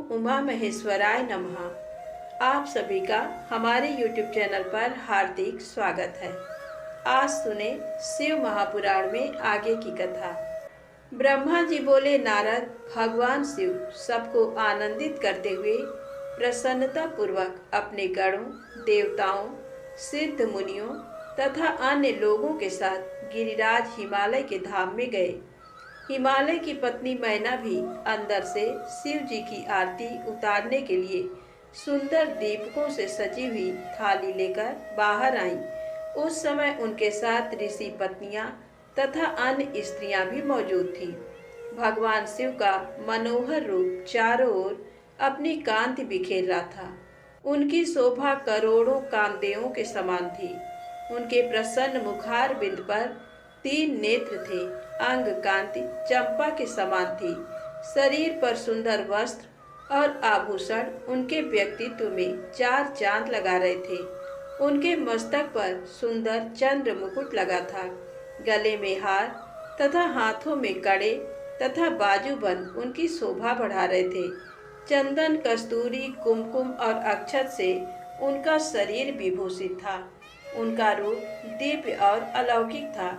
उमा महेश्वराय नमः। आप सभी का हमारे YouTube चैनल पर हार्दिक स्वागत है। आज सुने शिव महापुराण में आगे की कथा। ब्रह्मा जी बोले, नारद, भगवान शिव सबको आनंदित करते हुए प्रसन्नता पूर्वक अपने गणों, देवताओं, सिद्ध मुनियों तथा अन्य लोगों के साथ गिरिराज हिमालय के धाम में गए। हिमालय की पत्नी मैना भी अंदर से शिव जी की आरती उतारने के लिए सुंदर दीपकों से सजी हुई थाली लेकर बाहर आईं। उस समय उनके साथ ऋषि पत्नियां तथा अन्य स्त्रियां भी मौजूद थीं। भगवान शिव का मनोहर रूप चारों ओर अपनी कांति बिखेर रहा था। उनकी शोभा करोड़ों कामदेवों के समान थी। उनके प्रसन्न मुखार बिंद पर 3 नेत्र थे। अंग कांति चंपा के समान थी। शरीर पर सुंदर वस्त्र और आभूषण उनके व्यक्तित्व में 4 चांद लगा रहे थे। उनके मस्तक पर सुंदर चंद्र मुकुट लगा था। गले में हार तथा हाथों में कड़े तथा बाजूबंद उनकी शोभा बढ़ा रहे थे। चंदन, कस्तूरी, कुमकुम और अक्षत से उनका शरीर विभूषित था। उनका रूप दिव्य और अलौकिक था,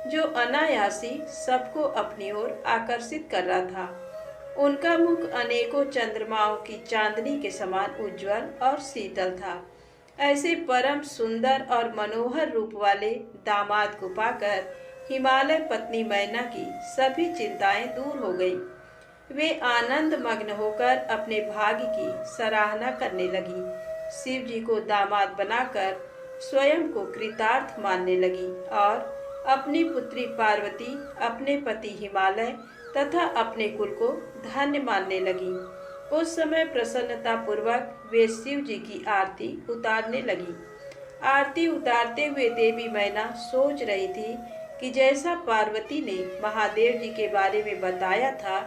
जो अनायासी सबको अपनी ओर आकर्षित कर रहा था। उनका मुख अनेकों चंद्रमाओं की चांदनी के समान उज्जवल और शीतल था। ऐसे परम सुंदर और मनोहर रूप वाले दामाद को पाकर हिमालय पत्नी मैना की सभी चिंताएं दूर हो गईं। वे आनंद मग्न होकर अपने भाग्य की सराहना करने लगी। शिव जी को दामाद बनाकर स्वयं को कृतार्थ मानने लगी और अपनी पुत्री पार्वती, अपने पति हिमालय तथा अपने कुल को धन्य मानने लगी। उस समय प्रसन्नता पूर्वक वे शिव जी की आरती उतारने लगी। आरती उतारते हुए देवी मैना सोच रही थी कि जैसा पार्वती ने महादेव जी के बारे में बताया था,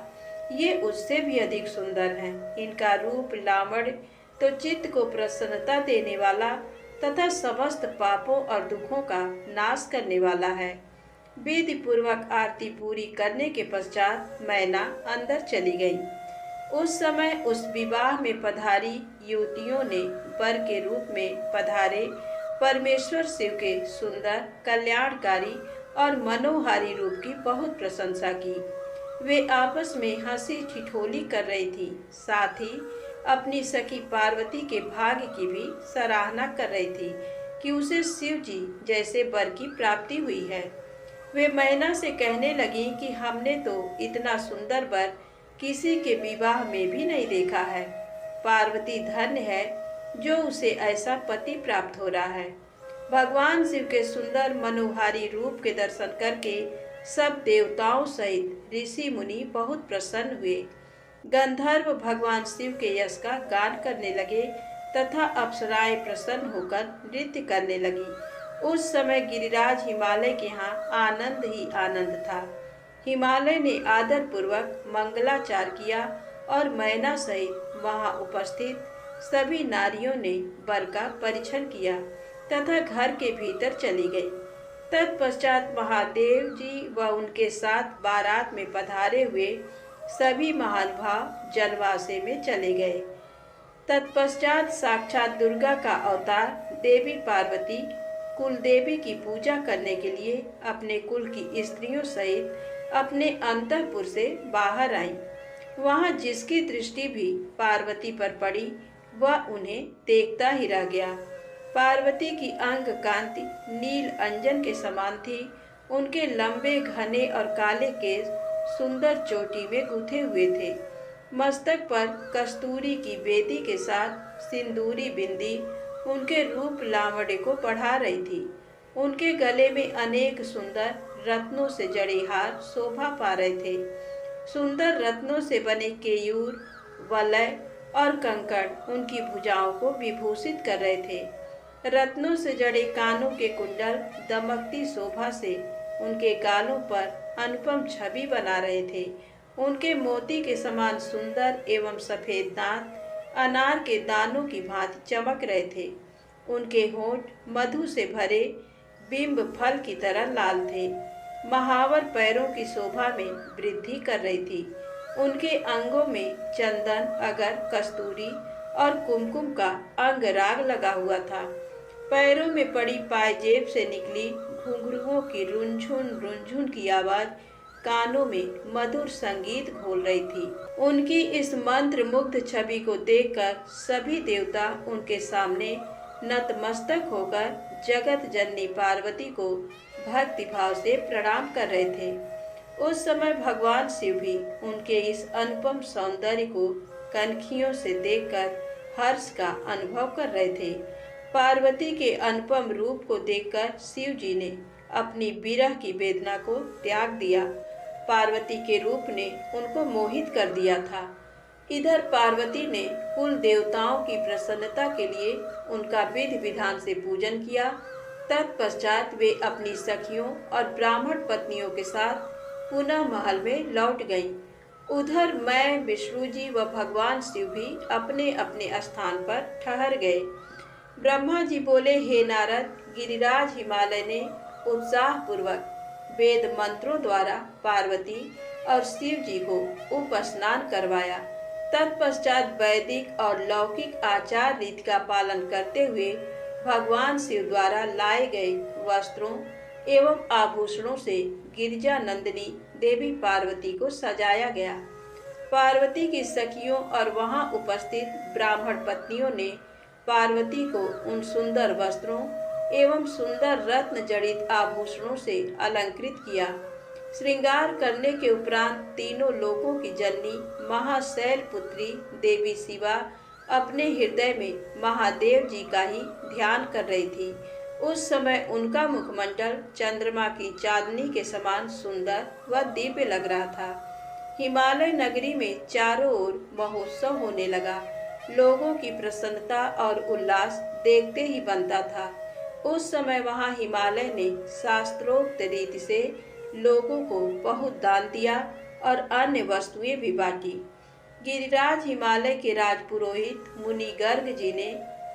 ये उससे भी अधिक सुंदर हैं। इनका रूप लावण्य तो चित्त को प्रसन्नता देने वाला तथा समस्त पापों और दुखों का नाश करने वाला है। विधि पूर्वक आरती पूरी करने के पश्चात मैना अंदर चली गई। उस समय उस विवाह में पधारी युवतियों ने वर के रूप में पधारे परमेश्वर शिव के सुंदर, कल्याणकारी और मनोहारी रूप की बहुत प्रशंसा की। वे आपस में हंसी ठिठोली कर रही थी। साथ ही अपनी सखी पार्वती के भाग्य की भी सराहना कर रही थी कि उसे शिव जी जैसे वर की प्राप्ति हुई है। वे मैना से कहने लगी कि हमने तो इतना सुंदर वर किसी के विवाह में भी नहीं देखा है। पार्वती धन्य है जो उसे ऐसा पति प्राप्त हो रहा है। भगवान शिव के सुंदर मनोहारी रूप के दर्शन करके सब देवताओं सहित ऋषि मुनि बहुत प्रसन्न हुए। गंधर्व भगवान शिव के यश का गान करने लगे तथा अप्सराएं प्रसन्न होकर नृत्य करने लगी। उस समय गिरिराज हिमालय के यहाँ आनंद ही आनंद था। हिमालय ने आदर पूर्वक मंगलाचार किया और मैना सहित वहाँ उपस्थित सभी नारियों ने वर का परीक्षण किया तथा घर के भीतर चली गई। तत्पश्चात महादेव जी व उनके साथ बारात में पधारे हुए सभी महानुभाव जनवासे में चले गए। तत्पश्चात साक्षात दुर्गा का अवतार देवी पार्वती कुल देवी की पूजा करने के लिए अपने कुल की स्त्रियों सहित अपने अंतःपुर से बाहर आईं। वहां जिसकी दृष्टि भी पार्वती पर पड़ी वह उन्हें देखता ही रह गया। पार्वती की अंग कांति नील अंजन के समान थी। उनके लंबे, घने और काले केस सुंदर चोटी में गूंथे हुए थे। मस्तक पर कस्तूरी की बेदी के साथ सिंदूरी बिंदी उनके रूप लावण्य को बढ़ा रही थी। उनके गले में अनेक सुंदर रत्नों से जड़े हार शोभा पा रहे थे। सुंदर रत्नों से बने केयूर, वलय और कंकड़ उनकी भुजाओं को विभूषित कर रहे थे। रत्नों से जड़े कानों के कुंडल दमकती शोभा से उनके गालों पर अनुपम छवि बना रहे थे। उनके मोती के समान सुंदर एवं सफेद दांत अनार के दानों की भांति चमक रहे थे। उनके होंठ मधु से भरे बिंब फल की तरह लाल थे। महावर पैरों की शोभा में वृद्धि कर रही थी। उनके अंगों में चंदन, अगर, कस्तूरी और कुमकुम का अंगराग लगा हुआ था। पैरों में पड़ी पायजेब से निकली घुंघरुओं की रुनझुन रुनझुन की आवाज कानों में मधुर संगीत घोल रही थी। उनकी इस मंत्र मुग्ध छवि को देखकर सभी देवता उनके सामने नतमस्तक होकर जगत जननी पार्वती को भक्ति भाव से प्रणाम कर रहे थे। उस समय भगवान शिव भी उनके इस अनुपम सौंदर्य को कनखियों से देखकर हर्ष का अनुभव कर रहे थे। पार्वती के अनुपम रूप को देखकर शिव जी ने अपनी विरह की वेदना को त्याग दिया। पार्वती के रूप ने उनको मोहित कर दिया था। इधर पार्वती ने कुल देवताओं की प्रसन्नता के लिए उनका विधि विधान से पूजन किया। तत्पश्चात वे अपनी सखियों और ब्राह्मण पत्नियों के साथ पुनः महल में लौट गईं। उधर मैं, विष्णु जी व भगवान शिव भी अपने अपने स्थान पर ठहर गए। ब्रह्मा जी बोले, हे नारद, गिरिराज हिमालय ने उत्साह पूर्वक वेद मंत्रों द्वारा पार्वती और शिव जी को उपस्नान करवाया। तत्पश्चात वैदिक और लौकिक आचार रीति का पालन करते हुए भगवान शिव द्वारा लाए गए वस्त्रों एवं आभूषणों से गिरिजा नंदिनी देवी पार्वती को सजाया गया। पार्वती की सखियों और वहां उपस्थित ब्राह्मण पत्नियों ने पार्वती को उन सुंदर वस्त्रों एवं सुंदर रत्न जड़ित आभूषणों से अलंकृत किया। श्रृंगार करने के उपरांत तीनों लोकों की जननी महाशैल पुत्री देवी शिवा अपने हृदय में महादेव जी का ही ध्यान कर रही थी। उस समय उनका मुखमंडल चंद्रमा की चांदनी के समान सुंदर व दिव्य लग रहा था। हिमालय नगरी में चारों ओर महोत्सव होने लगा। लोगों की प्रसन्नता और उल्लास देखते ही बनता था। उस समय वहां हिमालय ने शास्त्रोक्त रीति से लोगों को बहुत दान दिया और अन्य वस्तुएं भी बांटी। गिरिराज हिमालय के राजपुरोहित मुनि गर्ग जी ने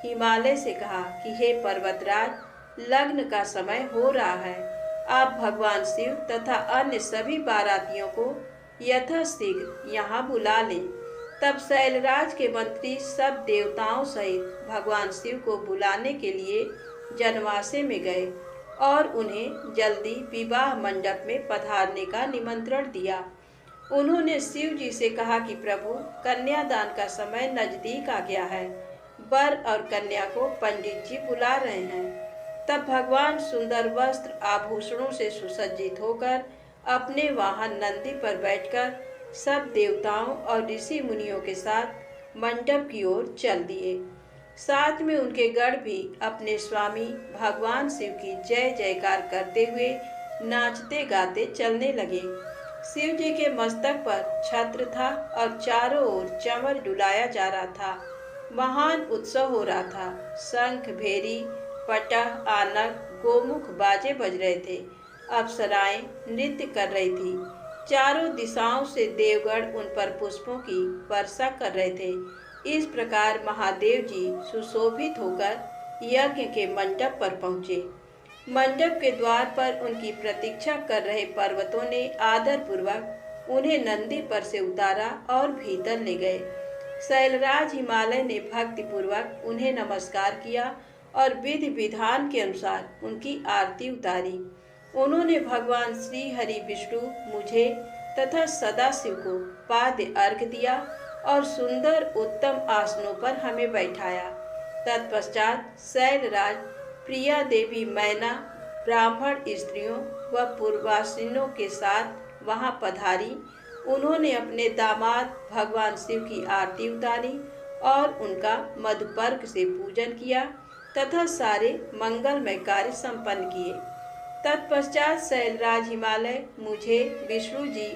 हिमालय से कहा कि हे पर्वतराज, लग्न का समय हो रहा है। आप भगवान शिव तथा अन्य सभी बारातियों को यथाशीघ्र यहाँ बुला लें। तब शैलराज के मंत्री सब देवताओं सहित भगवान शिव को बुलाने के लिए जनवासे में गए और उन्हें जल्दी विवाह मंडप में पधारने का निमंत्रण दिया। उन्होंने शिव जी से कहा कि प्रभु, कन्यादान का समय नजदीक आ गया है। वर और कन्या को पंडित जी बुला रहे हैं। तब भगवान सुंदर वस्त्र आभूषणों से सुसज्जित होकर अपने वाहन नंदी पर बैठकर सब देवताओं और ऋषि मुनियों के साथ मंडप की ओर चल दिए। साथ में उनके गण भी अपने स्वामी भगवान शिव की जय जयकार करते हुए नाचते गाते चलने लगे। शिव जी के मस्तक पर छत्र था और चारों ओर चंवर डुलाया जा रहा था। महान उत्सव हो रहा था। शंख, भेरी, पटह, आनक, गोमुख बाजे बज रहे थे। अप्सराएं नृत्य कर रही थी। चारों दिशाओं से देवगण उन पर पुष्पों की वर्षा कर रहे थे। इस प्रकार महादेव जी सुशोभित होकर यज्ञ के मंडप पर पहुँचे। मंडप के द्वार पर उनकी प्रतीक्षा कर रहे पर्वतों ने आदर पूर्वक उन्हें नंदी पर से उतारा और भीतर ले गए। शैलराज हिमालय ने भक्ति पूर्वक उन्हें नमस्कार किया और विधि विधान के अनुसार उनकी आरती उतारी। उन्होंने भगवान श्री हरि विष्णु, मुझे तथा सदाशिव को पाद्य अर्घ दिया और सुंदर उत्तम आसनों पर हमें बैठाया। तत्पश्चात शैलराज प्रिया देवी मैना ब्राह्मण स्त्रियों व पूर्वासिनों के साथ वहां पधारी। उन्होंने अपने दामाद भगवान शिव की आरती उतारी और उनका मधुपर्क से पूजन किया तथा सारे मंगलमय कार्य संपन्न किए। तत्पश्चात शैलराज हिमालय मुझे, विष्णु जी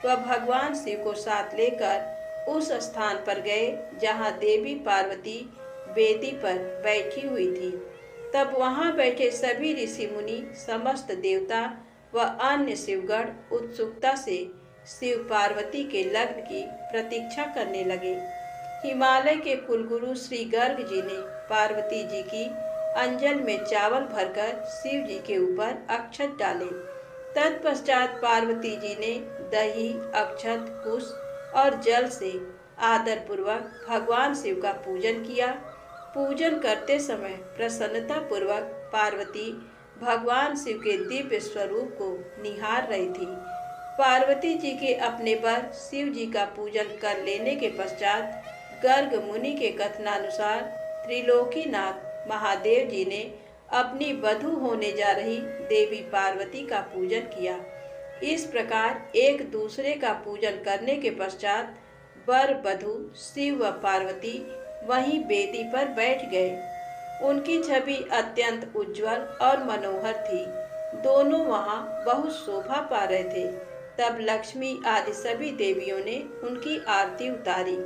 व भगवान शिव को साथ लेकर उस स्थान पर गए जहाँ देवी पार्वती वेदी पर बैठी हुई थी। तब वहाँ बैठे सभी ऋषि मुनि, समस्त देवता व अन्य शिवगण उत्सुकता से शिव पार्वती के लग्न की प्रतीक्षा करने लगे। हिमालय के कुलगुरु श्री गर्ग जी ने पार्वती जी की अंजल में चावल भरकर शिव जी के ऊपर अक्षत डाले। तत्पश्चात पार्वती जी ने दही, अक्षत, कुश और जल से आदर पूर्वक भगवान शिव का पूजन किया। पूजन करते समय प्रसन्नता पूर्वक पार्वती भगवान शिव के दिव्य स्वरूप को निहार रही थी। पार्वती जी के अपने वर शिव जी का पूजन कर लेने के पश्चात गर्ग मुनि के कथनानुसार त्रिलोकीनाथ महादेव जी ने अपनी वधू होने जा रही देवी पार्वती का पूजन किया। इस प्रकार एक दूसरे का पूजन करने के पश्चात वर वधू शिव व पार्वती वहीं वेदी पर बैठ गए। उनकी छवि अत्यंत उज्जवल और मनोहर थी। दोनों वहां बहुत शोभा पा रहे थे। तब लक्ष्मी आदि सभी देवियों ने उनकी आरती उतारी।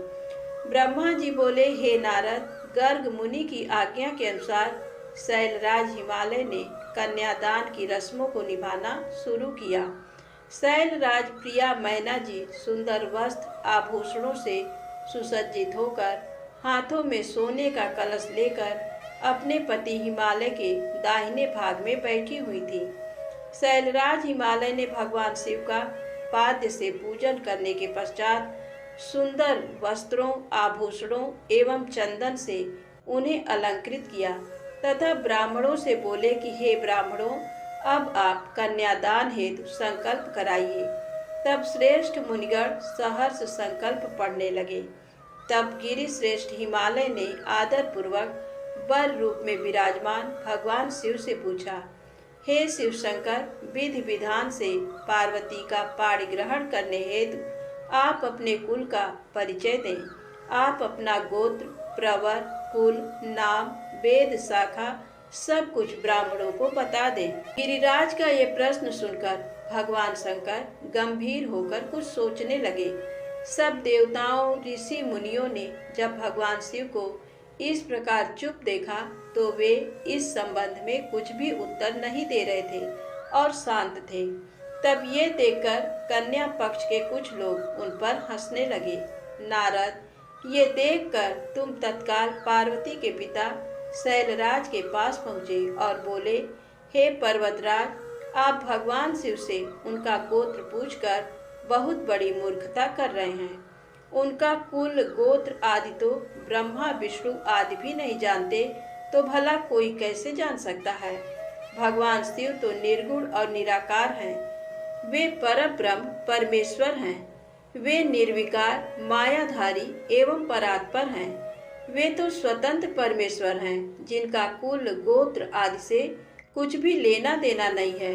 ब्रह्मा जी बोले, हे नारद, गर्ग मुनि की आज्ञा के अनुसार शैलराज हिमालय ने कन्यादान की रस्मों को निभाना शुरू किया। शैलराज प्रिया मैना जी सुंदर वस्त्र आभूषणों से सुसज्जित होकर हाथों में सोने का कलश लेकर अपने पति हिमालय के दाहिने भाग में बैठी हुई थी। शैलराज हिमालय ने भगवान शिव का पाद्य से पूजन करने के पश्चात सुंदर वस्त्रों, आभूषणों एवं चंदन से उन्हें अलंकृत किया तथा ब्राह्मणों से बोले कि हे ब्राह्मणों, अब आप कन्यादान हेतु संकल्प कराइए। तब श्रेष्ठ मुनिगण सहर्ष संकल्प पढ़ने लगे। तब गिरिश्रेष्ठ हिमालय ने आदर पूर्वक वर रूप में विराजमान भगवान शिव से पूछा, हे शिव शंकर, विधि विधान से पार्वती का पाणी ग्रहण करने हेतु आप अपने कुल का परिचय दें। आप अपना गोत्र, प्रवर, कुल, नाम, वेद शाखा सब कुछ ब्राह्मणों को बता दें। गिरिराज का ये प्रश्न सुनकर भगवान शंकर गंभीर होकर कुछ सोचने लगे। सब देवताओं, ऋषि मुनियों ने जब भगवान शिव को इस प्रकार चुप देखा तो वे इस संबंध में कुछ भी उत्तर नहीं दे रहे थे और शांत थे। तब ये देखकर कन्या पक्ष के कुछ लोग उन पर हंसने लगे। नारद, ये देखकर तुम तत्काल पार्वती के पिता शैलराज के पास पहुँचे और बोले, हे पर्वतराज, आप भगवान शिव से उनका गोत्र पूछकर बहुत बड़ी मूर्खता कर रहे हैं। उनका कुल, गोत्र आदि तो ब्रह्मा विष्णु आदि भी नहीं जानते, तो भला कोई कैसे जान सकता है। भगवान शिव तो निर्गुण और निराकार हैं। वे परब्रह्म परमेश्वर हैं। वे निर्विकार, मायाधारी एवं परात्पर हैं। वे तो स्वतंत्र परमेश्वर हैं, जिनका कुल, गोत्र आदि से कुछ भी लेना देना नहीं है।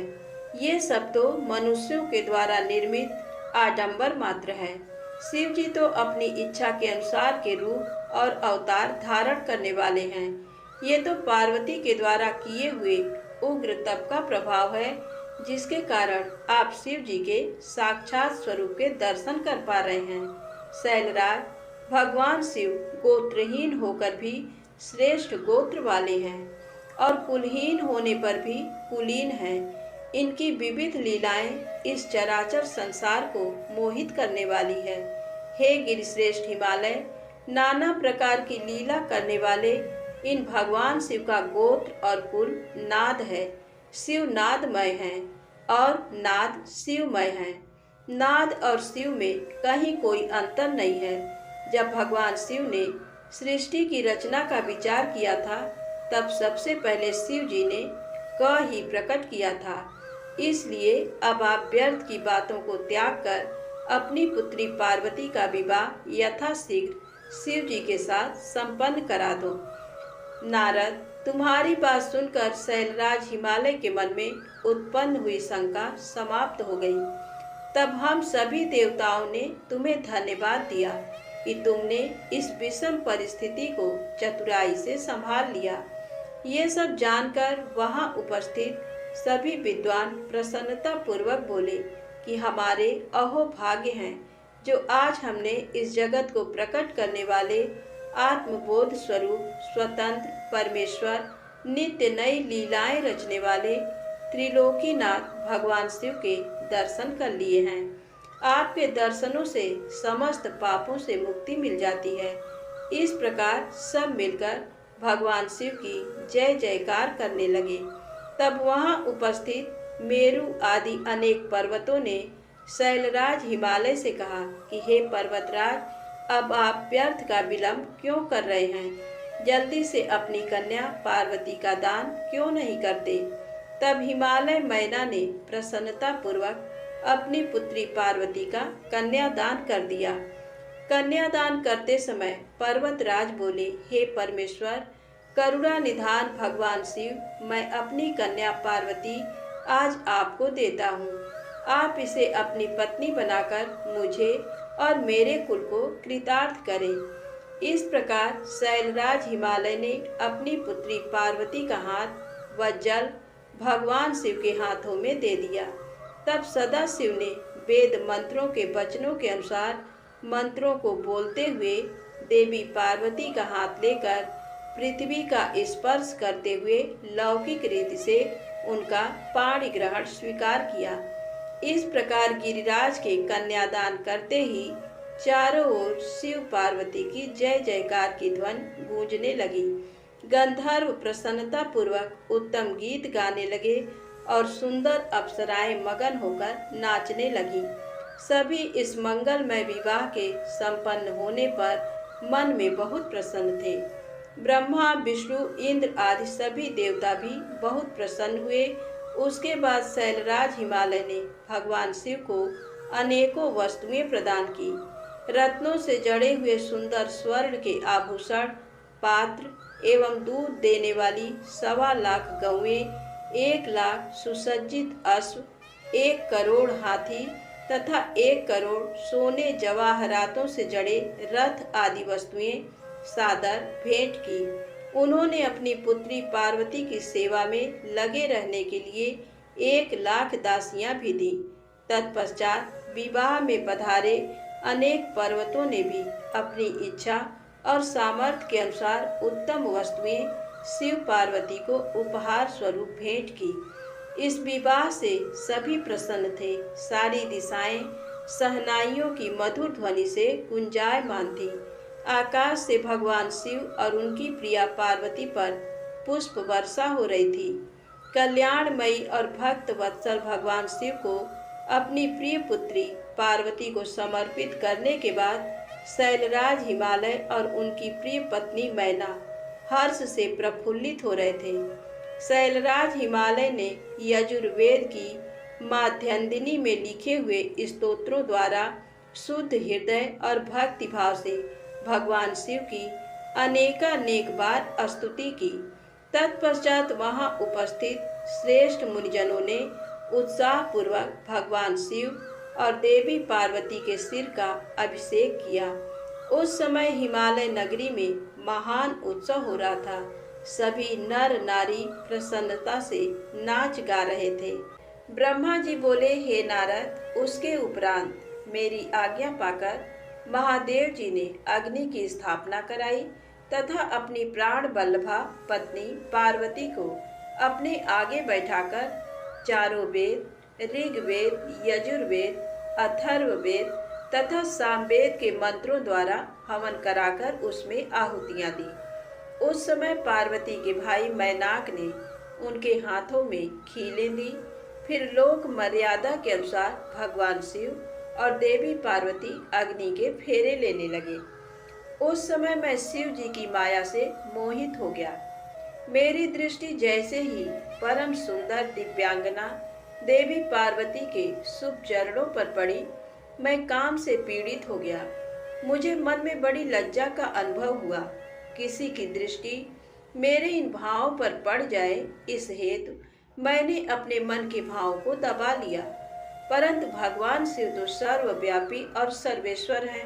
ये सब तो मनुष्यों के द्वारा निर्मित आडंबर मात्र है। शिव जी तो अपनी इच्छा के अनुसार के रूप और अवतार धारण करने वाले हैं। ये तो पार्वती के द्वारा किए हुए उग्र तप का प्रभाव है, जिसके कारण आप शिव जी के साक्षात स्वरूप के दर्शन कर पा रहे हैं। शैलराज, भगवान शिव गोत्रहीन होकर भी श्रेष्ठ गोत्र वाले हैं और कुलहीन होने पर भी कुलीन हैं। इनकी विविध लीलाएं इस चराचर संसार को मोहित करने वाली है। हे गिरिश्रेष्ठ हिमालय, नाना प्रकार की लीला करने वाले इन भगवान शिव का गोत्र और कुल नाद है। शिव नादमय हैं और नाद शिवमय हैं। नाद और शिव में कहीं कोई अंतर नहीं है। जब भगवान शिव ने सृष्टि की रचना का विचार किया था, तब सबसे पहले शिव जी ने क ही प्रकट किया था। इसलिए अब आप व्यर्थ की बातों को त्याग कर अपनी पुत्री पार्वती का विवाह यथाशीघ्र शिव जी के साथ संपन्न करा दो। नारद, तुम्हारी बात सुनकर शैलराज हिमालय के मन में उत्पन्न हुई शंका समाप्त हो गई। तब हम सभी देवताओं ने तुम्हें धन्यवाद दिया कि तुमने इस विषम परिस्थिति को चतुराई से संभाल लिया। ये सब जानकर वहां उपस्थित सभी विद्वान प्रसन्नता पूर्वक बोले कि हमारे अहो भाग्य हैं, जो आज हमने इस जगत को प्रकट करने वाले आत्मबोध स्वरूप स्वतंत्र परमेश्वर, नित्य नई लीलाएं रचने वाले त्रिलोकीनाथ भगवान शिव के दर्शन कर लिए हैं। आपके दर्शनों से समस्त पापों से मुक्ति मिल जाती है। इस प्रकार सब मिलकर भगवान शिव की जय जयकार करने लगे। तब वहां उपस्थित मेरु आदि अनेक पर्वतों ने शैलराज हिमालय से कहा कि हे पर्वतराज, अब आप व्यर्थ का विलंब क्यों कर रहे हैं? जल्दी से अपनी कन्या पार्वती का दान क्यों नहीं करते? तब हिमालय मैना ने प्रसन्नता पूर्वक अपनी पुत्री पार्वती का कन्यादान कर दिया। कन्यादान करते समय पर्वतराज बोले, हे परमेश्वर, करुणा निधान भगवान शिव, मैं अपनी कन्या पार्वती आज आपको देता हूँ। आप इसे अपनी पत्नी बनाकर मुझे और मेरे कुल को कृतार्थ करें। इस प्रकार शैलराज हिमालय ने अपनी पुत्री पार्वती का हाथ व जल भगवान शिव के हाथों में दे दिया। तब सदाशिव ने वेद मंत्रों के वचनों के अनुसार मंत्रों को बोलते हुए देवी पार्वती का हाथ लेकर पृथ्वी का स्पर्श करते हुए लौकिक रीति से उनका पाणि ग्रहण स्वीकार किया। इस प्रकार गिरिराज के कन्यादान करते ही चारों ओर शिव पार्वती की जय जयकार की ध्वनि गूंजने लगी। गंधर्व प्रसन्नता पूर्वक उत्तम गीत गाने लगे और सुंदर अप्सराएं मगन होकर नाचने लगी। सभी इस मंगलमय विवाह के संपन्न होने पर मन में बहुत प्रसन्न थे। ब्रह्मा, विष्णु, इंद्र आदि सभी देवता भी बहुत प्रसन्न हुए। उसके बाद शैलराज हिमालय ने भगवान शिव को अनेकों वस्तुएं प्रदान की। रत्नों से जड़े हुए सुंदर स्वर्ण के आभूषण, पात्र एवं दूध देने वाली 1.25 लाख गौएं, 1 लाख सुसज्जित अश्व, 1 करोड़ हाथी तथा 1 करोड़ सोने जवाहरातों से जड़े रथ आदि वस्तुएं सादर भेंट की। उन्होंने अपनी पुत्री पार्वती की सेवा में लगे रहने के लिए 1 लाख दासियां भी दी। तत्पश्चात विवाह में पधारे अनेक पर्वतों ने भी अपनी इच्छा और सामर्थ्य के अनुसार उत्तम वस्तुएं शिव पार्वती को उपहार स्वरूप भेंट की। इस विवाह से सभी प्रसन्न थे। सारी दिशाएं सहनाइयों की मधुर ध्वनि से गुंजायमान थी। आकाश से भगवान शिव और उनकी प्रिया पार्वती पर पुष्प वर्षा हो रही थी। कल्याणमयी और भक्त वत्सल भगवान शिव को अपनी प्रिय पुत्री पार्वती को समर्पित करने के बाद शैलराज हिमालय और उनकी प्रिय पत्नी मैना हर्ष से प्रफुल्लित हो रहे थे। शैलराज हिमालय ने यजुर्वेद की माध्यन्दिनी में लिखे हुए स्तोत्रों द्वारा शुद्ध हृदय और भक्ति भाव से भगवान शिव की अनेकानेक बार स्तुति की। तत्पश्चात वहां उपस्थित श्रेष्ठ मुनिजनों ने उत्साहपूर्वक भगवान शिव और देवी पार्वती के सिर का अभिषेक किया। उस समय हिमालय नगरी में महान उत्सव हो रहा था। सभी नर नारी प्रसन्नता से नाच गा रहे थे। ब्रह्मा जी बोले, हे नारद, उसके उपरांत मेरी आज्ञा पाकर महादेव जी ने अग्नि की स्थापना कराई तथा अपनी प्राण बल्लभा पत्नी पार्वती को अपने आगे बैठाकर चारों वेद, ऋग्वेद, यजुर्वेद, अथर्ववेद तथा सामवेद के मंत्रों द्वारा हवन कराकर उसमें आहुतियां दी। उस समय पार्वती के भाई मैनाक ने उनके हाथों में खीलें दी। फिर लोक मर्यादा के अनुसार भगवान शिव और देवी पार्वती अग्नि के फेरे लेने लगे। उस समय मैं शिव जी की माया से मोहित हो गया। मेरी दृष्टि जैसे ही परम सुंदर दिव्यांगना देवी पार्वती के शुभ चरणों पर पड़ी, मैं काम से पीड़ित हो गया। मुझे मन में बड़ी लज्जा का अनुभव हुआ। किसी की दृष्टि मेरे इन भावों पर पड़ जाए, इस हेतु मैंने अपने मन के भाव को दबा लिया। परंतु भगवान शिव तो सर्वव्यापी और सर्वेश्वर हैं,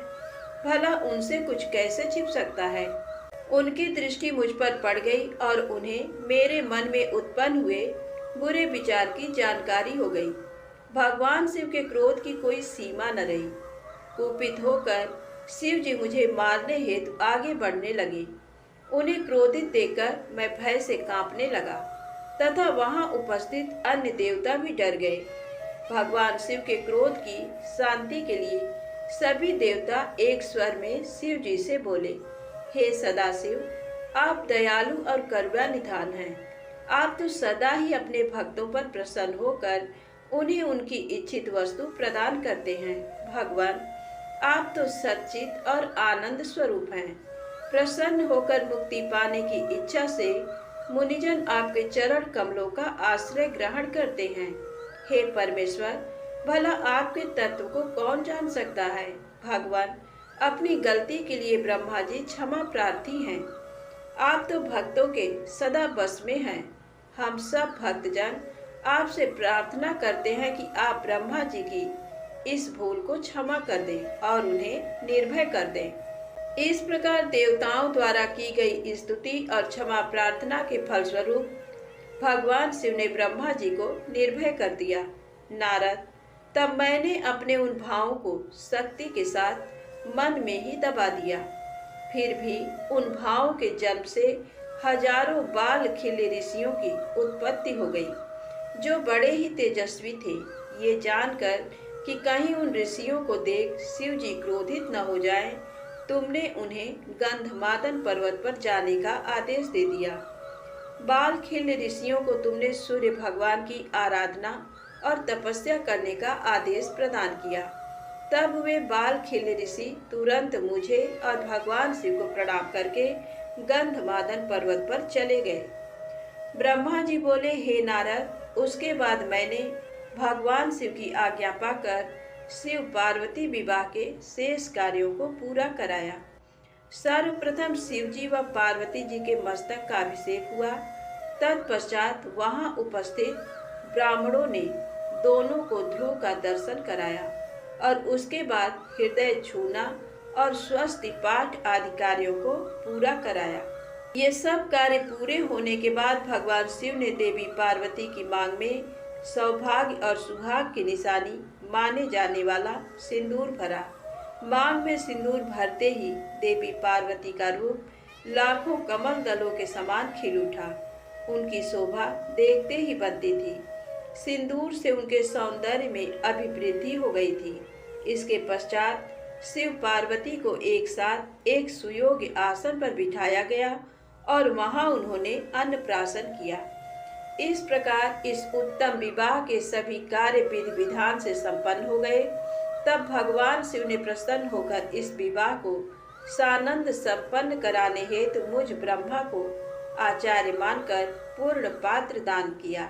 भला उनसे कुछ कैसे छिप सकता है। उनकी दृष्टि मुझ पर पड़ गई और उन्हें मेरे मन में उत्पन्न हुए बुरे विचार की जानकारी हो गई। भगवान शिव के क्रोध की कोई सीमा न रही। कुपित होकर शिव जी मुझे मारने हेतु आगे बढ़ने लगे। उन्हें क्रोधित देखकर मैं भय से कांपने लगा तथा वहां उपस्थित अन्य देवता भी डर गए। भगवान शिव के क्रोध की शांति के लिए सभी देवता एक स्वर में शिव जी से बोले, हे सदाशिव, आप दयालु और करुणा निधान हैं। आप तो सदा ही अपने भक्तों पर प्रसन्न होकर उन्हें उनकी इच्छित वस्तु प्रदान करते हैं। भगवान, आप तो सच्चित और आनंद स्वरूप हैं। प्रसन्न होकर मुक्ति पाने की इच्छा से मुनिजन आपके चरण कमलों का आश्रय ग्रहण करते हैं। हे परमेश्वर, भला आपके तत्व को कौन जान सकता है। भगवान, अपनी गलती के लिए ब्रह्मा जी क्षमा प्रार्थी हैं। आप तो भक्तों के सदा बस में हैं। हम सब भक्तजन आपसे प्रार्थना करते हैं कि आप ब्रह्मा जी की इस भूल को क्षमा कर दें और उन्हें निर्भय कर दें। इस प्रकार देवताओं द्वारा की गई स्तुति और क्षमा प्रार्थना के फलस्वरूप भगवान शिव ने ब्रह्मा जी को निर्भय कर दिया। नारद, तब मैंने अपने उन भावों को शक्ति के साथ मन में ही दबा दिया। फिर भी उन भावों के जन्म से हजारों बाल खिले ऋषियों की उत्पत्ति हो गई, जो बड़े ही तेजस्वी थे। ये जानकर कि कहीं उन ऋषियों को देख शिव जी क्रोधित न हो जाएं, तुमने उन्हें गंधमादन पर्वत पर जाने का आदेश दे दिया। बाल खिल ऋषियों को तुमने सूर्य भगवान की आराधना और तपस्या करने का आदेश प्रदान किया। तब वे बाल खिल ऋषि तुरंत मुझे और भगवान शिव को प्रणाम करके गंधमादन पर्वत पर चले गए। ब्रह्मा जी बोले, हे नारद, उसके बाद मैंने भगवान शिव की आज्ञा पाकर शिव पार्वती विवाह के शेष कार्यों को पूरा कराया। सर्वप्रथम शिव जी व पार्वती जी के मस्तक का अभिषेक हुआ। तत्पश्चात वहां उपस्थित ब्राह्मणों ने दोनों को ध्रुव का दर्शन कराया और उसके बाद हृदय छूना और स्वस्ति पाठ आदि कार्यों को पूरा कराया। ये सब कार्य पूरे होने के बाद भगवान शिव ने देवी पार्वती की मांग में सौभाग्य और सुहाग की निशानी माने जाने वाला सिंदूर भरा। मांग में सिंदूर भरते ही देवी पार्वती का रूप लाखों कमल दलों के समान खिल उठा। उनकी शोभा देखते ही बनती थी। सिंदूर से उनके सौंदर्य में अभिवृद्धि हो गई थी। इसके पश्चात शिव पार्वती को एक साथ एक सुयोग्य आसन पर बिठाया गया और वहां उन्होंने अन्नप्राशन किया। इस प्रकार इस उत्तम विवाह के सभी कार्य विधि विधान से संपन्न हो गए। तब भगवान शिव ने प्रसन्न होकर इस विवाह को सानंद संपन्न कराने हेतु मुझ ब्रह्मा को आचार्य मानकर पूर्ण पात्र दान किया।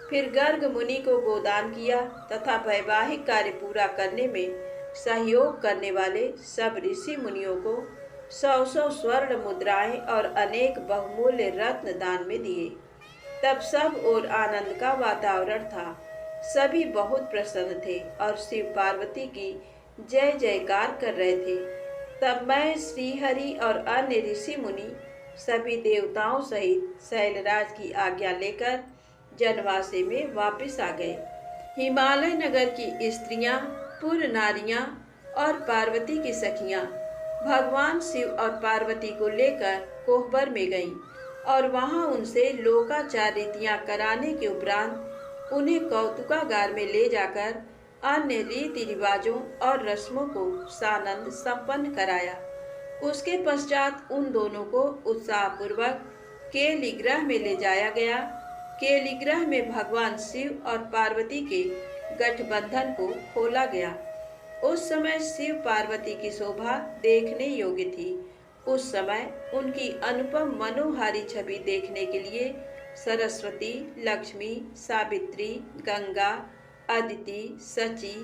फिर गर्ग मुनि को गोदान किया तथा वैवाहिक कार्य पूरा करने में सहयोग करने वाले सब ऋषि मुनियों को 100 स्वर्ण मुद्राएं और अनेक बहुमूल्य रत्न दान में दिए। तब सब ओर आनंद का वातावरण था। सभी बहुत प्रसन्न थे और शिव पार्वती की जय जयकार कर रहे थे। तब मैं, श्रीहरि और अन्य ऋषि मुनि सभी देवताओं सहित शैलराज की आज्ञा लेकर जनवासे में वापस आ गए। हिमालय नगर की स्त्रियां, पुर नारियां और पार्वती की सखियां भगवान शिव और पार्वती को लेकर कोहबर में गईं और वहां उनसे लोकाचार रीतियां कराने के उपरांत उन्हें कौतुकागार में ले जाकर अन्य रीति रिवाजों और रस्मों को सानंद संपन्न कराया। उसके पश्चात उन दोनों को उत्साहपूर्वक केलिगृह में ले जाया गया। केलिगृह में भगवान शिव और पार्वती के गठबंधन को खोला गया। उस समय शिव पार्वती की शोभा देखने योग्य थी। उस समय उनकी अनुपम मनोहारी छवि देखने के लिए सरस्वती, लक्ष्मी, सावित्री, गंगा, अदिति, सची,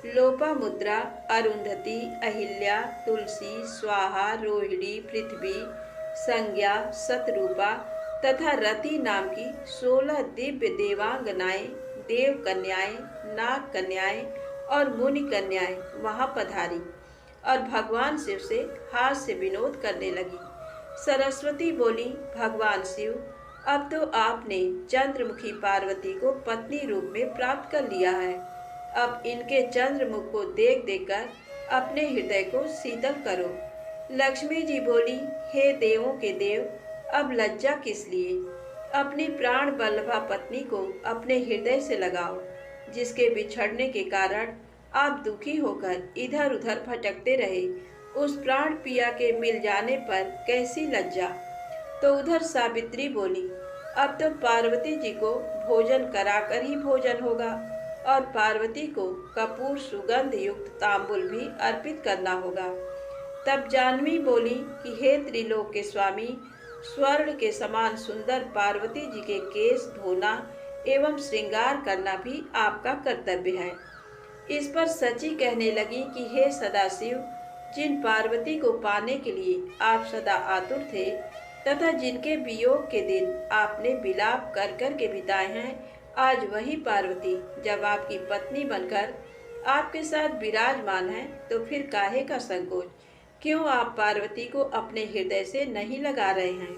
लोपामुद्रा, अरुंधति, अहिल्या, तुलसी, स्वाहा, रोहिणी, पृथ्वी, संज्ञा, शतरूपा तथा रति नाम की 16 दिव्य देवांगनाएं, देव कन्याएं, नाग कन्याएं और मुनि कन्याएं वहां पधारी और भगवान शिव से हास्य विनोद करने लगी। सरस्वती बोली, भगवान शिव, अब तो आपने चंद्रमुखी पार्वती को पत्नी रूप में प्राप्त कर लिया है। अब इनके चंद्रमुख को देख देखकर अपने हृदय को शीतल करो। लक्ष्मी जी बोली, हे देवों के देव, अब लज्जा किस लिए? अपनी प्राण बल्लभा पत्नी को अपने हृदय से लगाओ, जिसके बिछड़ने के कारण आप दुखी होकर इधर उधर भटकते रहे। उस प्राण पिया के मिल जाने पर कैसी लज्जा। तो उधर सावित्री बोली, अब तो पार्वती जी को भोजन कराकर ही भोजन होगा। और पार्वती को कपूर सुगंध युक्त तांबुल भी अर्पित करना होगा। तब जाह्नवी बोली कि हे त्रिलोक के स्वामी, स्वर्ण के समान सुंदर पार्वती जी के केश धोना एवं श्रृंगार करना भी आपका कर्तव्य है। इस पर सची कहने लगी कि हे सदाशिव, जिन पार्वती को पाने के लिए आप सदा आतुर थे तथा जिनके वियोग के दिन आपने विलाप कर कर के बिताए हैं, आज वही पार्वती जब आपकी पत्नी बनकर आपके साथ विराजमान है, तो फिर काहे का संकोच? क्यों आप पार्वती को अपने हृदय से नहीं लगा रहे हैं?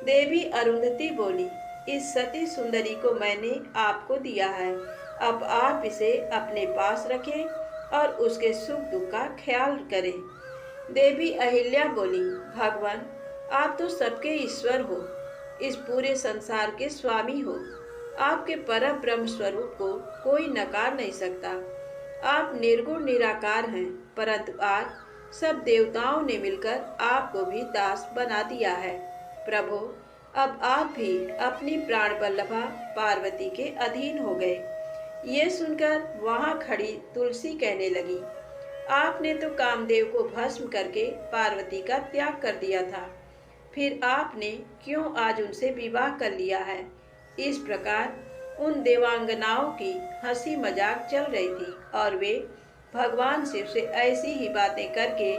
देवी अरुंधति बोली, इस सती सुंदरी को मैंने आपको दिया है, अब आप इसे अपने पास रखें और उसके सुख दुख का ख्याल करें। देवी अहिल्या बोली, भगवान, आप तो सबके ईश्वर हो, इस पूरे संसार के स्वामी हो। आपके परम ब्रह्म स्वरूप को कोई नकार नहीं सकता। आप निर्गुण निराकार हैं, परंतु आज सब देवताओं ने मिलकर आपको भी दास बना दिया है। प्रभु, अब आप भी अपनी प्राण वल्लभा पार्वती के अधीन हो गए। ये सुनकर वहां खड़ी तुलसी कहने लगी, आपने तो कामदेव को भस्म करके पार्वती का त्याग कर दिया था, फिर आपने क्यों आज उनसे विवाह कर लिया है? इस प्रकार उन देवांगनाओं की हंसी मजाक चल रही थी और वे भगवान शिव से ऐसी ही बातें करके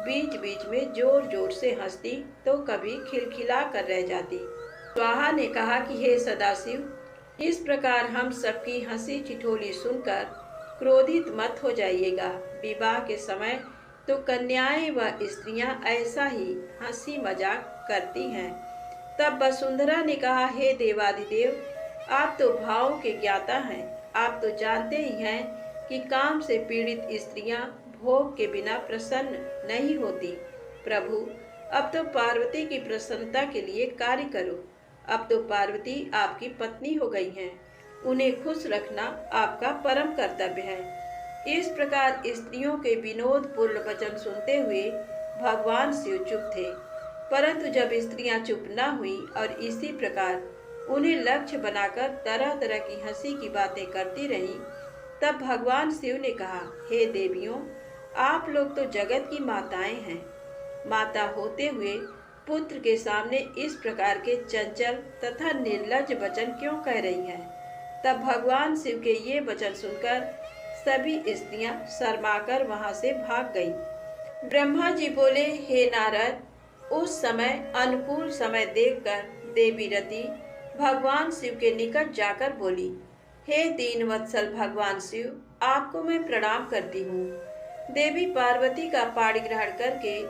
बीच बीच में जोर जोर से हंसती तो कभी खिलखिला कर रह जाती। स्वाहा ने कहा कि हे सदाशिव, इस प्रकार हम सबकी हंसी ठिठोली सुनकर क्रोधित मत हो जाइएगा। विवाह के समय तो कन्याएं व स्त्रियां ऐसा ही हंसी मजाक करती हैं। तब वसुंधरा ने कहा, हे देवादिदेव, आप तो भावों के ज्ञाता हैं। आप तो जानते ही हैं कि काम से पीड़ित स्त्रियां भोग के बिना प्रसन्न नहीं होती। प्रभु, अब तो पार्वती की प्रसन्नता के लिए कार्य करो। अब तो पार्वती आपकी पत्नी हो गई हैं, उन्हें खुश रखना आपका परम कर्तव्य है। इस प्रकार स्त्रियों के विनोद पूर्ण वचन सुनते हुए भगवान शिव चुप थे। परंतु जब स्त्रियां चुप न हुई और इसी प्रकार उन्हें लक्ष्य बनाकर तरह तरह की हंसी की बातें करती रही, तब भगवान शिव ने कहा, हे देवियों, आप लोग तो जगत की माताएं हैं। माता होते हुए पुत्र के सामने इस प्रकार के चंचल तथा निर्लज्ज वचन क्यों कह रही हैं? तब भगवान शिव के ये वचन सुनकर सभी स्त्रियां शर्माकर वहां से भाग गईं। ब्रह्मा जी बोले, हे नारद, उस समय अनुकूल समय देखकर देवी रति भगवान शिव के निकट जाकर बोली, हे दीन वत्सल भगवान शिव, आपको मैं प्रणाम करती हूँ। देवी पार्वती का पाणी ग्रहण करके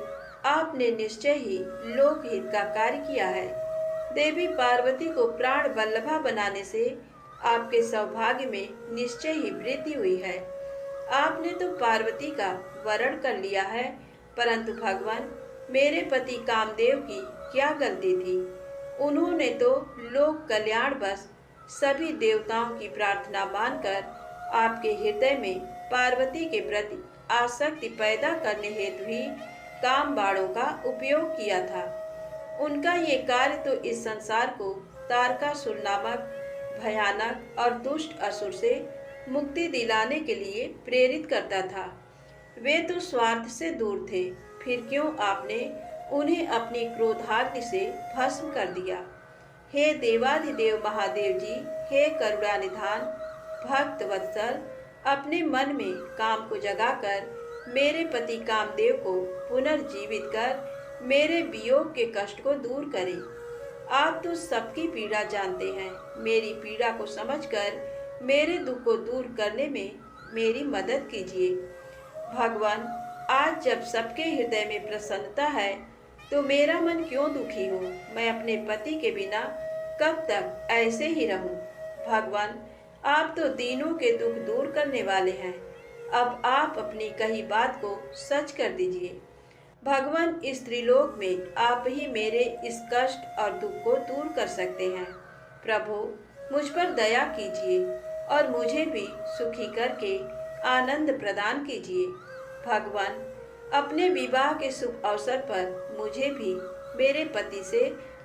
आपने निश्चय ही लोकहित का कार्य किया है। देवी पार्वती को प्राण वल्लभा बनाने से आपके सौभाग्य में निश्चय ही वृद्धि हुई है। आपने तो पार्वती का वरण कर लिया है, परंतु भगवान, मेरे पति कामदेव की क्या गलती थी? उन्होंने तो लोक कल्याण बस सभी देवताओं की प्रार्थना मानकर आपके हृदय में पार्वती के प्रति आसक्ति पैदा करने हेतु ही काम बाणों का उपयोग किया था। उनका ये कार्य तो इस संसार को तारकासुर नामक भयानक और दुष्ट असुर से मुक्ति दिलाने के लिए प्रेरित करता था। वे तो स्वार्थ से दूर थे, फिर क्यों आपने उन्हें अपनी क्रोधाग्नि से भस्म कर दिया? हे देवाधिदेव महादेव जी, हे करुणा निधान भक्त वत्सल, अपने मन में काम को जगाकर मेरे पति कामदेव को पुनर्जीवित कर मेरे वियोग के कष्ट को दूर करें। आप तो सबकी पीड़ा जानते हैं, मेरी पीड़ा को समझकर मेरे दुख को दूर करने में मेरी मदद कीजिए। भगवान, आज जब सबके हृदय में प्रसन्नता है तो मेरा मन क्यों दुखी हो? मैं अपने पति के बिना कब तक ऐसे ही रहूं? भगवान, आप तो दीनों के दुख दूर करने वाले हैं, अब आप अपनी कही बात को सच कर दीजिए। भगवान, इस त्रिलोक में आप ही मेरे इस कष्ट और दुख को दूर कर सकते हैं। प्रभु, मुझ पर दया कीजिए और मुझे भी सुखी करके आनंद प्रदान कीजिए। भगवान, अपने विवाह के शुभ अवसर पर मुझे भी मेरे पति से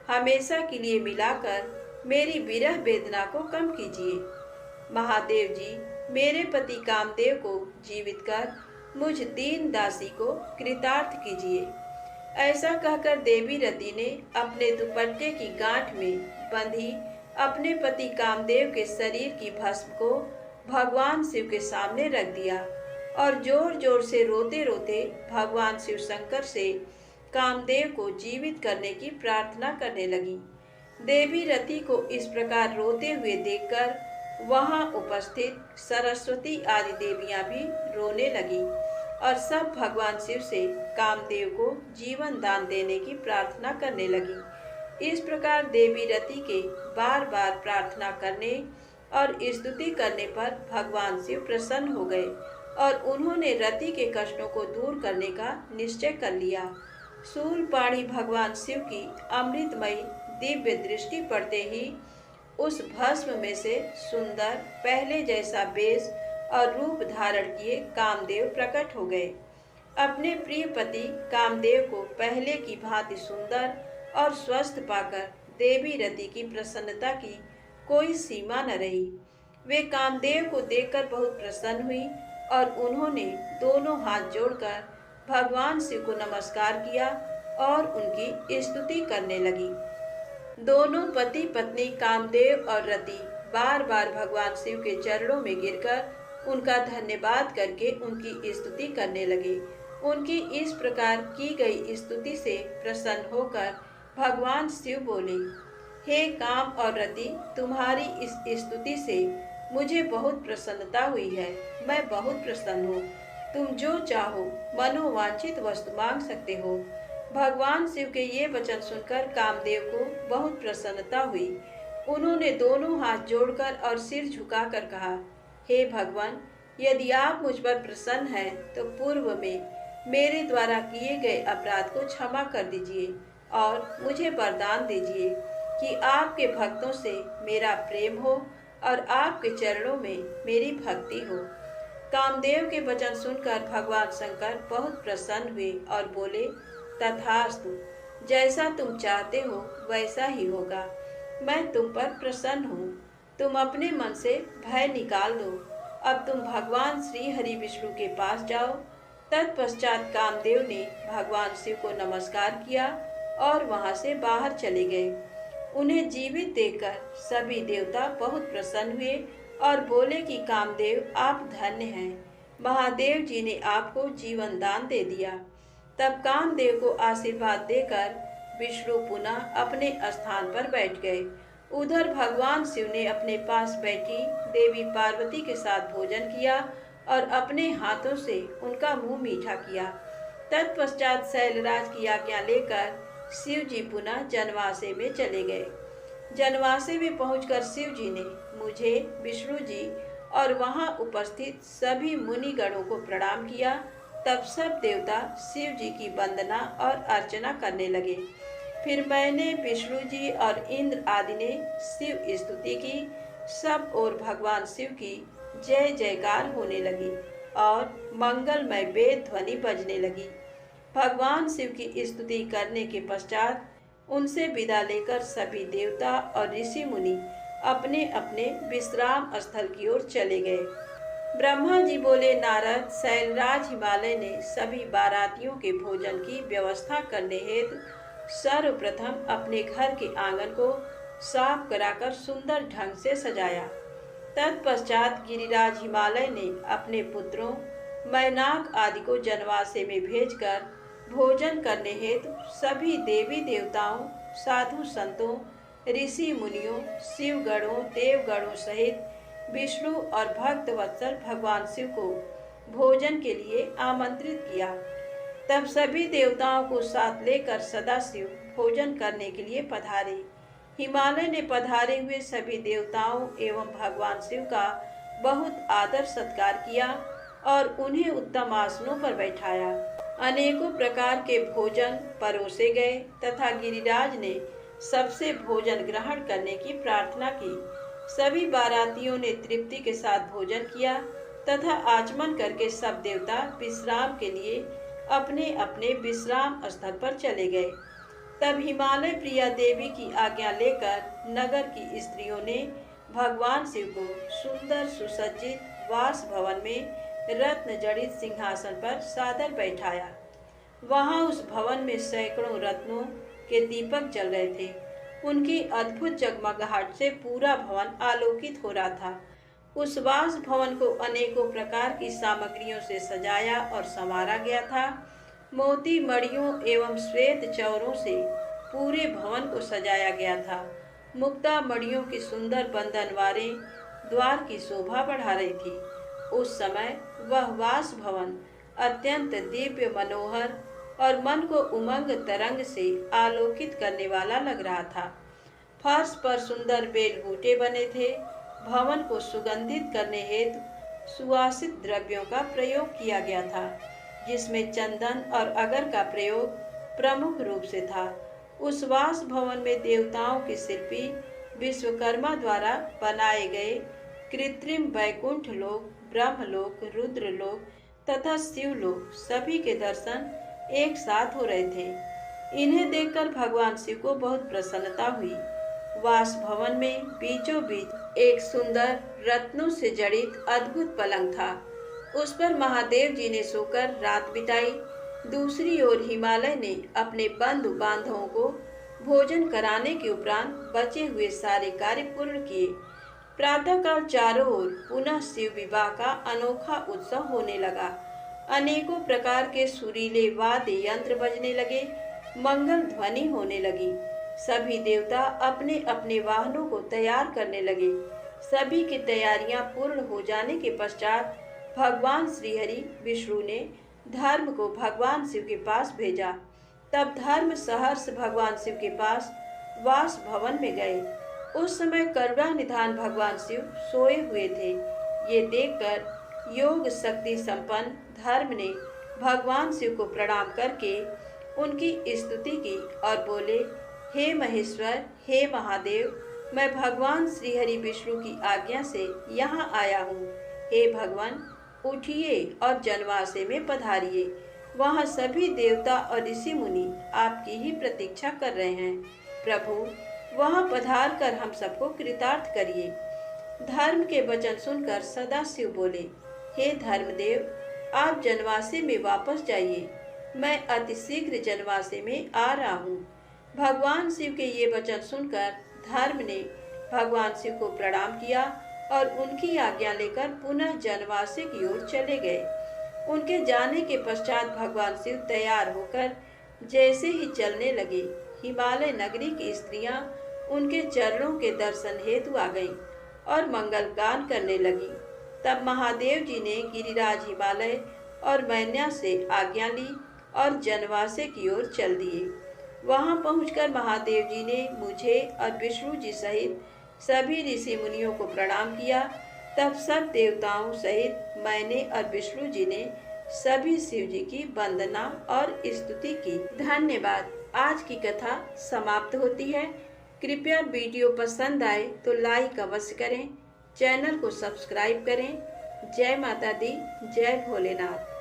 हमेशा के लिए मिलाकर मेरी विरह वेदना को कम कीजिए। महादेव जी, मेरे पति कामदेव को जीवित कर मुझ दीन दासी को कृतार्थ कीजिए। ऐसा कहकर देवी रति ने अपने दुपट्टे की गांठ में बंधी अपने पति कामदेव के शरीर की भस्म को भगवान शिव के सामने रख दिया और जोर जोर से रोते रोते भगवान शिव शंकर से कामदेव को जीवित करने की प्रार्थना करने लगी। देवी रति को इस प्रकार रोते हुए देखकर वहां उपस्थित सरस्वती आदि देवियां भी रोने लगी और सब भगवान शिव से कामदेव को जीवन दान देने की प्रार्थना करने लगी। इस प्रकार देवी रति के बार बार प्रार्थना करने और स्तुति करने पर भगवान शिव प्रसन्न हो गए और उन्होंने रति के कष्टों को दूर करने का निश्चय कर लिया। शूलपाणी भगवान शिव की अमृतमयी दिव्य दृष्टि पड़ते ही उस भस्म में से सुंदर पहले जैसा वेश और रूप धारण किए कामदेव प्रकट हो गए। अपने प्रिय पति कामदेव को पहले की भांति सुंदर और स्वस्थ पाकर देवी रति की प्रसन्नता की कोई सीमा न रही। वे कामदेव को देखकर बहुत प्रसन्न हुई और उन्होंने दोनों हाथ जोड़कर भगवान शिव को नमस्कार किया और उनकी स्तुति करने लगी। दोनों पति पत्नी कामदेव और रति बार बार भगवान शिव के चरणों में गिरकर उनका धन्यवाद करके उनकी स्तुति करने लगे। उनकी इस प्रकार की गई स्तुति से प्रसन्न होकर भगवान शिव बोले, हे काम और रति, तुम्हारी इस स्तुति से मुझे बहुत प्रसन्नता हुई है। मैं बहुत प्रसन्न हूँ। तुम जो चाहो मनोवांछित वस्तु मांग सकते हो। भगवान शिव के ये वचन सुनकर कामदेव को बहुत प्रसन्नता हुई। उन्होंने दोनों हाथ जोड़कर और सिर झुकाकर कहा, हे भगवान, यदि आप मुझ पर प्रसन्न हैं तो पूर्व में मेरे द्वारा किए गए अपराध को क्षमा कर दीजिए और मुझे वरदान दीजिए कि आपके भक्तों से मेरा प्रेम हो और आपके चरणों में मेरी भक्ति हो। कामदेव के वचन सुनकर भगवान शंकर बहुत प्रसन्न हुए और बोले, तथास्तु, जैसा तुम चाहते हो वैसा ही होगा। मैं तुम पर प्रसन्न हूँ। तुम अपने मन से भय निकाल दो। अब तुम भगवान श्री हरि विष्णु के पास जाओ। तत्पश्चात कामदेव ने भगवान शिव को नमस्कार किया और वहां से बाहर चले गए। उन्हें जीवित देखकर सभी देवता बहुत प्रसन्न हुए और बोले कि कामदेव, आप धन्य हैं। महादेव जी ने आपको जीवन दान दे दिया। तब कामदेव को आशीर्वाद देकर विष्णु पुनः अपने स्थान पर बैठ गए। उधर भगवान शिव ने अपने पास बैठी देवी पार्वती के साथ भोजन किया और अपने हाथों से उनका मुंह मीठा किया। तत्पश्चात शैलराज की आज्ञा लेकर शिव जी पुनः जनवासे में चले गए। जनवासे में पहुंचकर शिव जी ने मुझे, विष्णु जी और वहां उपस्थित सभी मुनिगणों को प्रणाम किया। तब सब देवता शिव जी की वंदना और अर्चना करने लगे। फिर मैंने, विष्णु जी और इंद्र आदि ने शिव स्तुति की। सब ओर भगवान शिव की जय जयकार होने लगी और मंगलमय वेद ध्वनि बजने लगी। भगवान शिव की स्तुति करने के पश्चात उनसे विदा लेकर सभी देवता और ऋषि मुनि अपने अपने विश्राम स्थल की ओर चले गए। ब्रह्मा जी बोले, नारद, शैलराज हिमालय ने सभी बारातियों के भोजन की व्यवस्था करने हेतु सर्वप्रथम अपने घर के आंगन को साफ कराकर सुंदर ढंग से सजाया। तत्पश्चात गिरिराज हिमालय ने अपने पुत्रों मैनाक आदि को जनवासे में भेजकर भोजन करने हेतु सभी देवी देवताओं, साधु संतों, ऋषि मुनियों, शिवगणों, देवगणों सहित विष्णु और भक्त वत्सल भगवान शिव को भोजन के लिए आमंत्रित किया। तब सभी देवताओं को साथ लेकर सदाशिव भोजन करने के लिए पधारे। हिमालय ने पधारे हुए सभी देवताओं एवं भगवान शिव का बहुत आदर सत्कार किया और उन्हें उत्तम आसनों पर बैठाया। अनेकों प्रकार के भोजन परोसे गए तथा गिरिराज ने सबसे भोजन ग्रहण करने की प्रार्थना की। सभी बारातियों ने तृप्ति के साथ भोजन किया तथा आचमन करके सब देवता विश्राम के लिए अपने अपने विश्राम स्थल पर चले गए। तब हिमालय प्रिया देवी की आज्ञा लेकर नगर की स्त्रियों ने भगवान शिव को सुंदर सुसज्जित वास भवन में रत्न जड़ित सिंहासन पर सादर बैठाया। वहां उस भवन में सैकड़ों रत्नों के दीपक जल रहे थे। उनकी अद्भुत जगमगाहट से पूरा भवन आलोकित हो रहा था। उस वास भवन को अनेकों प्रकार की सामग्रियों से सजाया और संवारा गया था। मोती मणियों एवं श्वेत चौरों से पूरे भवन को सजाया गया था। मुक्ता मणियों की सुंदर बंधनवारें द्वार की शोभा बढ़ा रही थी। उस समय वह वास भवन अत्यंत दिव्य, मनोहर और मन को उमंग तरंग से आलोकित करने वाला लग रहा था। फर्श पर सुंदर बेल बूटे बने थे। भवन को सुगंधित करने हेतु सुवासित द्रव्यों का प्रयोग किया गया था, जिसमें चंदन और अगर का प्रयोग प्रमुख रूप से था। उस वास भवन में देवताओं के शिल्पी विश्वकर्मा द्वारा बनाए गए कृत्रिम वैकुंठ लोक, ब्रह्मलोक, रुद्रलोक तथा शिवलोक सभी के दर्शन एक साथ हो रहे थे। इन्हें देखकर भगवान शिव को बहुत प्रसन्नता हुई। वास भवन में बीचों बीच एक सुंदर रत्नों से जड़ित अद्भुत पलंग था। उस पर महादेव जी ने सोकर रात बिताई। दूसरी ओर हिमालय ने अपने बंधु बांधवों को भोजन कराने के उपरांत बचे हुए सारे कार्य पूर्ण किए। प्रातःकाल चारों ओर पुनः शिव विवाह का अनोखा उत्सव होने लगा। अनेकों प्रकार के सुरीले वाद्य यंत्र बजने लगे, मंगल ध्वनि होने लगी। सभी देवता अपने अपने वाहनों को तैयार करने लगे। सभी की तैयारियां पूर्ण हो जाने के पश्चात भगवान श्रीहरि विष्णु ने धर्म को भगवान शिव के पास भेजा। तब धर्म सहर्ष भगवान शिव के पास वास भवन में गए। उस समय करुणा निधान भगवान शिव सोए हुए थे। ये देखकर योग शक्ति संपन्न धर्म ने भगवान शिव को प्रणाम करके उनकी स्तुति की और बोले, हे महेश्वर, हे महादेव, मैं भगवान श्रीहरि विष्णु की आज्ञा से यहाँ आया हूँ। हे भगवान, उठिए और जनवासे में पधारिए। वहाँ सभी देवता और ऋषि मुनि आपकी ही प्रतीक्षा कर रहे हैं। प्रभु, वहाँ पधार कर हम सबको कृतार्थ करिए। धर्म के वचन सुनकर सदाशिव बोले, हे धर्मदेव, आप जनवासे में वापस जाइए। मैं अतिशीघ्र जनवासे में आ रहा हूँ। भगवान शिव के ये वचन सुनकर धर्म ने भगवान शिव को प्रणाम किया और उनकी आज्ञा लेकर पुनः जनवासे की ओर चले गए। उनके जाने के पश्चात भगवान शिव तैयार होकर जैसे ही चलने लगे, हिमालय नगरी की स्त्रियां उनके चरणों के दर्शन हेतु आ गईं और मंगल गान करने लगी। तब महादेव जी ने गिरिराज हिमालय और मैन्या से आज्ञा ली और जनवासे की ओर चल दिए। वहां पहुंचकर महादेव जी ने मुझे और विष्णु जी सहित सभी ऋषि मुनियों को प्रणाम किया। तब सब देवताओं सहित मैंने और विष्णु जी ने सभी शिव जी की वंदना और स्तुति की। धन्यवाद। आज की कथा समाप्त होती है। कृपया वीडियो पसंद आए तो लाइक अवश्य करें, चैनल को सब्सक्राइब करें। जय माता दी, जय भोलेनाथ।